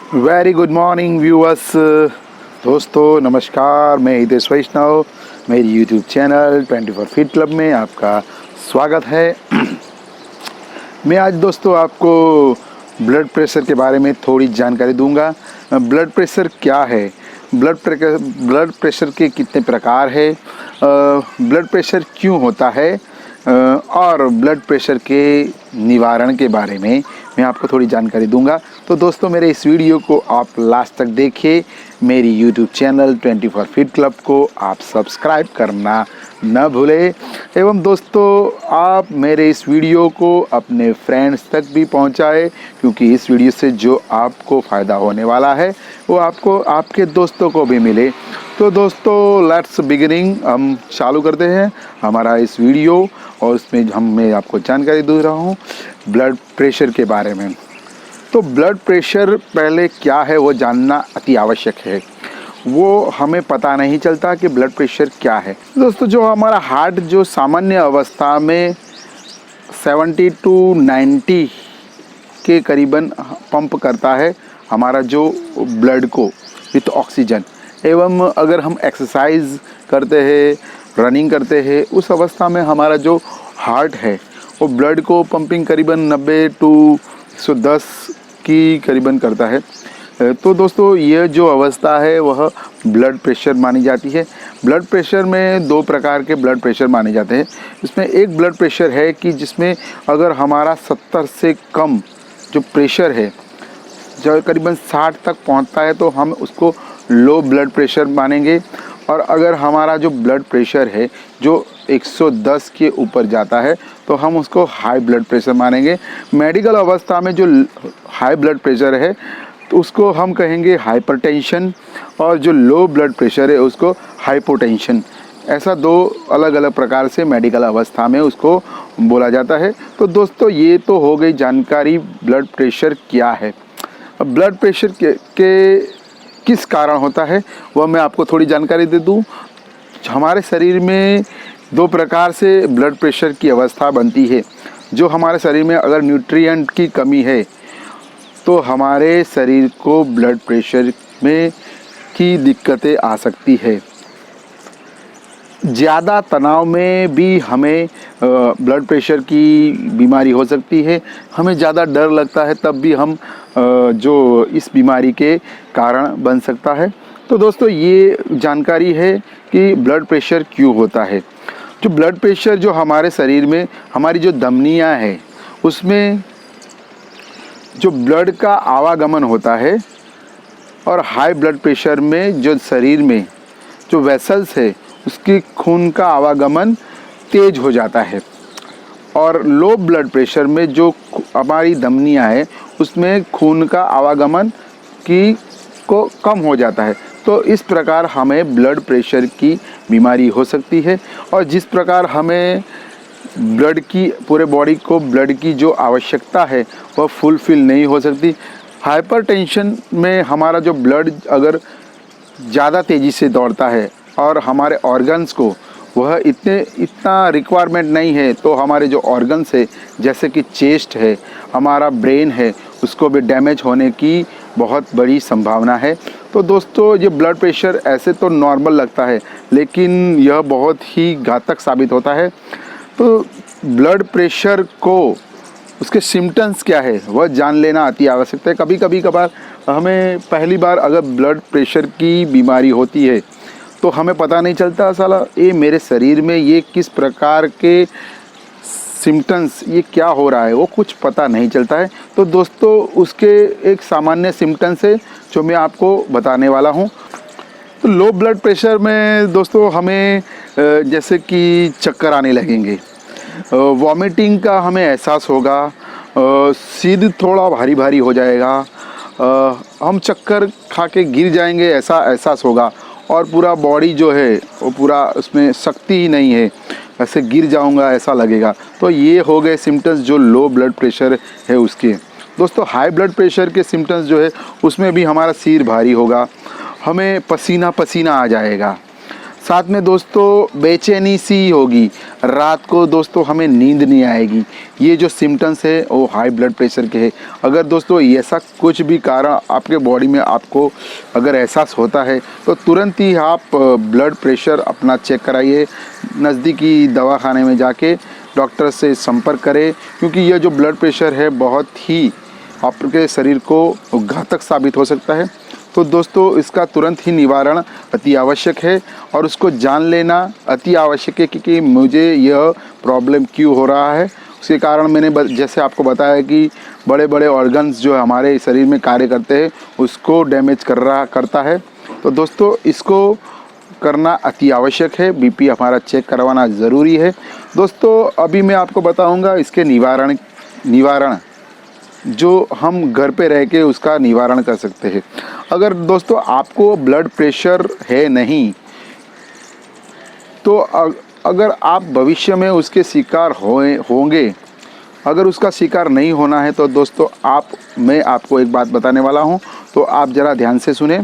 Very good morning viewers. दोस्तों नमस्कार, मैं हितेश वैष्णव, मेरी यूट्यूब चैनल 24 फीट क्लब में आपका स्वागत है। मैं आज दोस्तों आपको ब्लड प्रेशर के बारे में थोड़ी जानकारी दूंगा। ब्लड प्रेशर क्या है, ब्लड प्रेशर के कितने प्रकार है, ब्लड प्रेशर क्यों होता है, और ब्लड प्रेशर के निवारण के बारे में मैं आपको थोड़ी जानकारी दूंगा। तो दोस्तों मेरे इस वीडियो को आप लास्ट तक देखिए। मेरी यूट्यूब चैनल 24 फीट क्लब को आप सब्सक्राइब करना न भूलें। एवं दोस्तों आप मेरे इस वीडियो को अपने फ्रेंड्स तक भी पहुंचाएं, क्योंकि इस वीडियो से जो आपको फ़ायदा होने वाला है वो आपको आपके दोस्तों को भी मिले। तो दोस्तों लेट्स बिगिनिंग, हम चालू करते हैं हमारा इस वीडियो। और उसमें मैं आपको जानकारी दे रहा हूँ ब्लड प्रेशर के बारे में। तो ब्लड प्रेशर पहले क्या है वो जानना अति आवश्यक है। वो हमें पता नहीं चलता कि ब्लड प्रेशर क्या है। दोस्तों जो हमारा हार्ट जो सामान्य अवस्था में 70 टू 90 के करीबन पंप करता है हमारा जो ब्लड को विथ ऑक्सीजन। एवं अगर हम एक्सरसाइज करते हैं, रनिंग करते हैं, उस अवस्था में हमारा जो हार्ट है वो ब्लड को पंपिंग करीबन 90 टू 110 की करीबन करता है। तो दोस्तों ये जो अवस्था है वह ब्लड प्रेशर मानी जाती है। ब्लड प्रेशर में दो प्रकार के ब्लड प्रेशर माने जाते हैं। इसमें एक ब्लड प्रेशर है कि जिसमें अगर हमारा 70 से कम जो प्रेशर है, जो करीबन 60 तक पहुंचता है, तो हम उसको लो ब्लड प्रेशर मानेंगे। और अगर हमारा जो ब्लड प्रेशर है जो 110 के ऊपर जाता है तो हम उसको हाई ब्लड प्रेशर मानेंगे। मेडिकल अवस्था में जो हाई ब्लड प्रेशर है तो उसको हम कहेंगे हाइपरटेंशन, और जो लो ब्लड प्रेशर है उसको हाइपोटेंशन। ऐसा दो अलग अलग प्रकार से मेडिकल अवस्था में उसको बोला जाता है। तो दोस्तों ये तो हो गई जानकारी ब्लड प्रेशर क्या है। अब ब्लड प्रेशर के किस कारण होता है वह मैं आपको थोड़ी जानकारी दे दूं। हमारे शरीर में दो प्रकार से ब्लड प्रेशर की अवस्था बनती है। जो हमारे शरीर में अगर न्यूट्रिएंट की कमी है तो हमारे शरीर को ब्लड प्रेशर में की दिक्कतें आ सकती है। ज़्यादा तनाव में भी हमें ब्लड प्रेशर की बीमारी हो सकती है। हमें ज़्यादा डर लगता है तब भी हम जो इस बीमारी के कारण बन सकता है। तो दोस्तों ये जानकारी है कि ब्लड प्रेशर क्यों होता है। जो ब्लड प्रेशर जो हमारे शरीर में हमारी जो धमनियाँ हैं उसमें जो ब्लड का आवागमन होता है, और हाई ब्लड प्रेशर में जो शरीर में जो वेसल्स है उसकी खून का आवागमन तेज हो जाता है। और लो ब्लड प्रेशर में जो हमारी धमनियाँ है उसमें खून का आवागमन को कम हो जाता है। तो इस प्रकार हमें ब्लड प्रेशर की बीमारी हो सकती है। और जिस प्रकार हमें ब्लड की पूरे बॉडी को ब्लड की जो आवश्यकता है वह फुलफिल नहीं हो सकती। हाइपरटेंशन में हमारा जो ब्लड अगर ज़्यादा तेज़ी से दौड़ता है और हमारे ऑर्गन्स को वह इतना रिक्वायरमेंट नहीं है, तो हमारे जो ऑर्गन्स है जैसे कि चेस्ट है, हमारा ब्रेन है, उसको भी डैमेज होने की बहुत बड़ी संभावना है। तो दोस्तों ये ब्लड प्रेशर ऐसे तो नॉर्मल लगता है लेकिन यह बहुत ही घातक साबित होता है। तो ब्लड प्रेशर को उसके सिम्टम्स क्या है वह जान लेना अति आवश्यक है। कभी कभार हमें पहली बार अगर ब्लड प्रेशर की बीमारी होती है तो हमें पता नहीं चलता साला ये मेरे शरीर में ये किस प्रकार के सिम्टम्स, ये क्या हो रहा है, वो कुछ पता नहीं चलता है। तो दोस्तों उसके एक सामान्य सिम्टम्स है जो मैं आपको बताने वाला हूँ। तो लो ब्लड प्रेशर में दोस्तों हमें जैसे कि चक्कर आने लगेंगे, वॉमिटिंग का हमें एहसास होगा, सिर थोड़ा भारी भारी हो जाएगा, हम चक्कर खा के गिर जाएंगे ऐसा एहसास होगा, और पूरा बॉडी जो है वो पूरा उसमें शक्ति ही नहीं है, ऐसे गिर जाऊंगा ऐसा लगेगा। तो ये हो गए सिम्टम्स जो लो ब्लड प्रेशर है उसके। दोस्तों हाई ब्लड प्रेशर के सिम्टम्स जो है उसमें भी हमारा सिर भारी होगा, हमें पसीना पसीना आ जाएगा, साथ में दोस्तों बेचैनी सी होगी, रात को दोस्तों हमें नींद नहीं आएगी। ये जो सिम्टम्स है वो हाई ब्लड प्रेशर के है। अगर दोस्तों ऐसा कुछ भी कारण आपके बॉडी में आपको अगर एहसास होता है तो तुरंत ही आप ब्लड प्रेशर अपना चेक कराइए, नज़दीकी दवाखाने में जाके डॉक्टर से संपर्क करें, क्योंकि ये जो ब्लड प्रेशर है बहुत ही आपके शरीर को घातक साबित हो सकता है। तो दोस्तों इसका तुरंत ही निवारण अति आवश्यक है और उसको जान लेना अति आवश्यक है कि मुझे यह प्रॉब्लम क्यों हो रहा है। उसके कारण मैंने जैसे आपको बताया कि बड़े बड़े ऑर्गन्स जो हमारे शरीर में कार्य करते हैं उसको डैमेज करता है। तो दोस्तों इसको करना अति आवश्यक है, बीपी हमारा चेक करवाना ज़रूरी है। दोस्तों अभी मैं आपको बताऊंगा इसके निवारण जो हम घर पे रह के उसका निवारण कर सकते हैं। अगर दोस्तों आपको ब्लड प्रेशर है नहीं तो अगर आप भविष्य में उसके शिकार होंगे, अगर उसका शिकार नहीं होना है तो दोस्तों मैं आपको एक बात बताने वाला हूं, तो आप ज़रा ध्यान से सुने।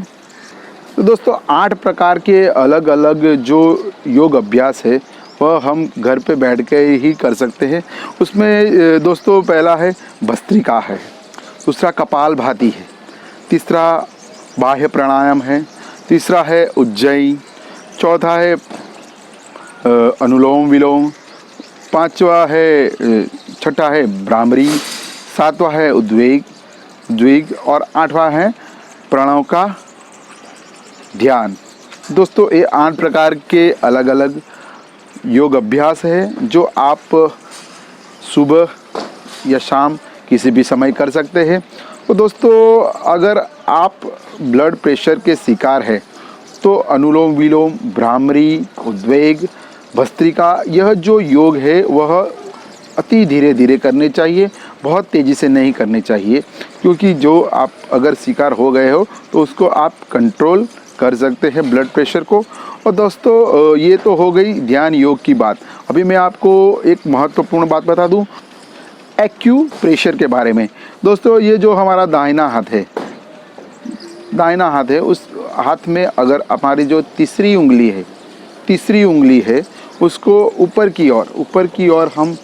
तो दोस्तों 8 प्रकार के अलग अलग जो योग अभ्यास है वह हम घर पे बैठ के ही कर सकते हैं। उसमें दोस्तों पहला है भस्त्रिका है, दूसरा कपालभाति है, तीसरा बाह्य प्राणायाम है, तीसरा है उज्जयी, चौथा है अनुलोम विलोम, छठा है भ्रामरी, सातवां है उद्वेग और 8वां है प्रणव का ध्यान। दोस्तों ये 8 प्रकार के अलग अलग योग अभ्यास है जो आप सुबह या शाम किसी भी समय कर सकते हैं। तो दोस्तों अगर आप ब्लड प्रेशर के शिकार है तो अनुलोम विलोम, भ्रामरी, उद्वेग, भस्त्रिका यह जो योग है वह अति धीरे धीरे करने चाहिए, बहुत तेज़ी से नहीं करने चाहिए, क्योंकि जो आप अगर शिकार हो गए हो तो उसको आप कंट्रोल कर सकते हैं ब्लड प्रेशर को। और दोस्तों ये तो हो गई ध्यान योग की बात। अभी मैं आपको एक महत्वपूर्ण बात बता दूं एक्यूप्रेशर के बारे में। दोस्तों ये जो हमारा दाहिना हाथ है उस हाथ में अगर हमारी जो तीसरी उंगली है उसको ऊपर की ओर हम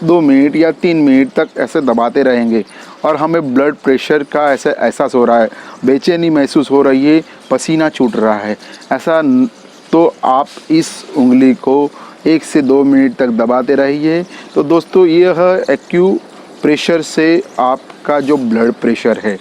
2 मिनट या 3 मिनट तक ऐसे दबाते रहेंगे और हमें ब्लड प्रेशर का ऐसा एहसास हो रहा है, बेचैनी महसूस हो रही है, पसीना छूट रहा है ऐसा, तो आप इस उंगली को 1 से 2 मिनट तक दबाते रहिए। तो दोस्तों यह एक्यूप्रेशर से आपका जो ब्लड प्रेशर है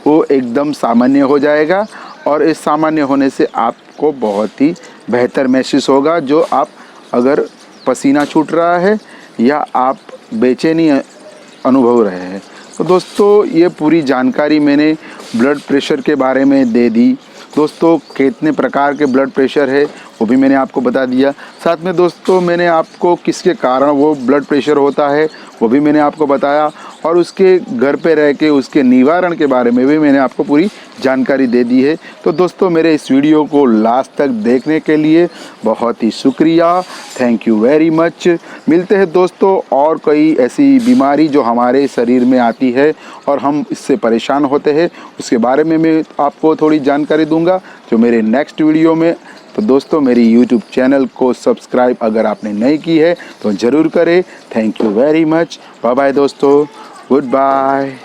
वो एकदम सामान्य हो जाएगा और इस सामान्य होने से आपको बहुत ही बेहतर महसूस होगा। जो आप अगर पसीना छूट रहा है या आप बेचैनी अनुभव रहे हैं। तो दोस्तों ये पूरी जानकारी मैंने ब्लड प्रेशर के बारे में दे दी। दोस्तों कितने प्रकार के ब्लड प्रेशर है वो भी मैंने आपको बता दिया। साथ में दोस्तों मैंने आपको किसके कारण वो ब्लड प्रेशर होता है वो भी मैंने आपको बताया और उसके घर पे रह के उसके निवारण के बारे में भी मैंने आपको पूरी जानकारी दे दी है। तो दोस्तों मेरे इस वीडियो को लास्ट तक देखने के लिए बहुत ही शुक्रिया, थैंक यू वेरी मच। मिलते हैं दोस्तों और कोई ऐसी बीमारी जो हमारे शरीर में आती है और हम इससे परेशान होते हैं उसके बारे में मैं आपको थोड़ी जानकारी दूंगा जो मेरे नेक्स्ट वीडियो में। तो दोस्तों मेरी YouTube चैनल को सब्सक्राइब अगर आपने नहीं की है तो ज़रूर करें। Thank you very much, bye bye दोस्तों, गुड बाय।